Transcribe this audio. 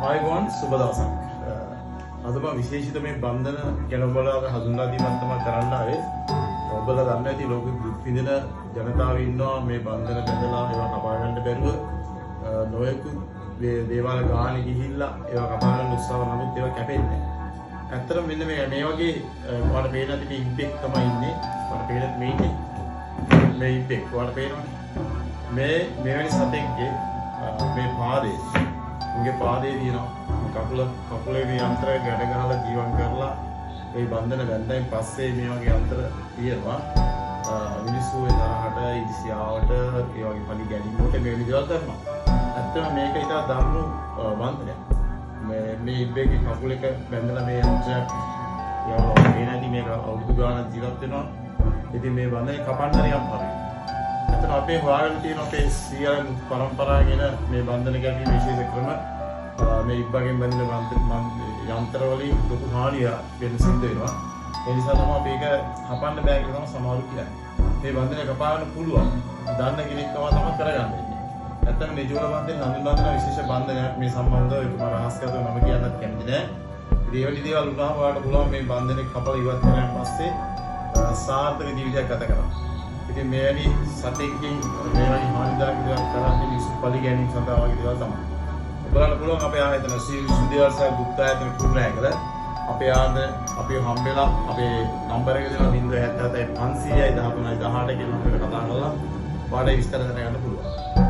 ආයුබෝවන් සුබ දවසක්. අද මම විශේෂිත මේ බන්ධන ගැන ඔබලාට හඳුන්වා දීමක් තමයි කරන්න ආවේ. ඔබලා දන්න ඇති ලෝකෙ දුක් විඳින ජනතාව ඉන්නවා මේ බන්ධන බැඳලා ඒවා කපා ගන්න බැරුව නොයෙකුත් දේවාල ගානේ ගිහිල්ලා ඒවා කපා ගන්න උත්සාහ නමුත් ඒවා කැපෙන්නේ නැහැ. ඇත්තටම මෙන්න මේ වගේ ඔයාලට පේන ඇති මේ ඉම්පෙක් තමයි ඉන්නේ. ඔයාලට පේන මේ ඉන්නේ. මේ ඉම්පෙක් ඔයාලට පේනවනේ. මේ මෙවැනි සතෙක්ගේ මේ පාදේ උගේ පාදේ තියෙනවා කකුලේ මේ යන්ත්‍ර ගැට ගහලා ජීවත් කරලා ඒ බන්ධන ගන්නයින් පස්සේ මේ වගේ යන්ත්‍ර තියෙනවා මිනිස්සු ඒ තරහට ඉදිසියාවට ඒ වගේ පලි ගැනීමකට මේ විදිහට කරනවා. ඇත්තම මේක ඉතා දරුණු බන්ධනයක්. මේ ඉබ්බේගේ කකුල එක බැඳලා මේ යන්ත්‍රයක් යවලා මේ නැති මේක අවුරුදු ගානක් ජීවත් වෙනවා. ඉතින් මේ බන්ධනේ කපන්න හරියම් හරි. ඇත්තට අපේ හොයාගෙන තියෙන අපේ සීයන් පරම්පරාවගෙන මේ බන්ධන ගැනීම විශේෂ ක්‍රම මේ ඉබ්බගෙන් බැඳින යන්ත්‍ර වලින් ලොකු හානිය වෙන සිද්ධ වෙනවා. ඒ නිසා තමයි මේක කපන්න බෑ කියලා සමහරු කියන්නේ. මේ බන්ධනය කපාගන්න පුළුවන්. දන්න කෙනෙක් තමයි කරගන්නේ. නැත්තම් මේ ජෝල බන්ධනේ හඳුන්වා දෙන විශේෂ බන්ධනයක් මේ සම්බන්ධව ඒක මම රහස්‍යගතව නම කියන්නත් කැමති නෑ. ඉතින් ඒ වගේ දේවල් වුණාම ඔයාලට පුළුවන් මේ බන්ධනේ කපලා ඉවත් කරලා පස්සේ සාර්ථක ජීවිතයක් ගත කරන්න. ඉතින් මේ වැනි සතෙක්කින් මේ වැනි හානිදායක දේවල් කරන්නේ මිනිස්සු පලි ගැනීම සඳහා වගේ දේවල් තමයි. ඔයාලට පුළුවන් අපේ ආයතන ශ්‍රී විශ්වවිද්‍යාල ගුප්ත ආයතන කුරුණෑගල අපේ ආයතන අපි හම්බෙලා අපේ නම්බර එක දෙනවා 077 500යි 13යි 18 කියලා අපිට කතා කරලා ඔයාලට විස්තර දැනගන්න පුළුවන්.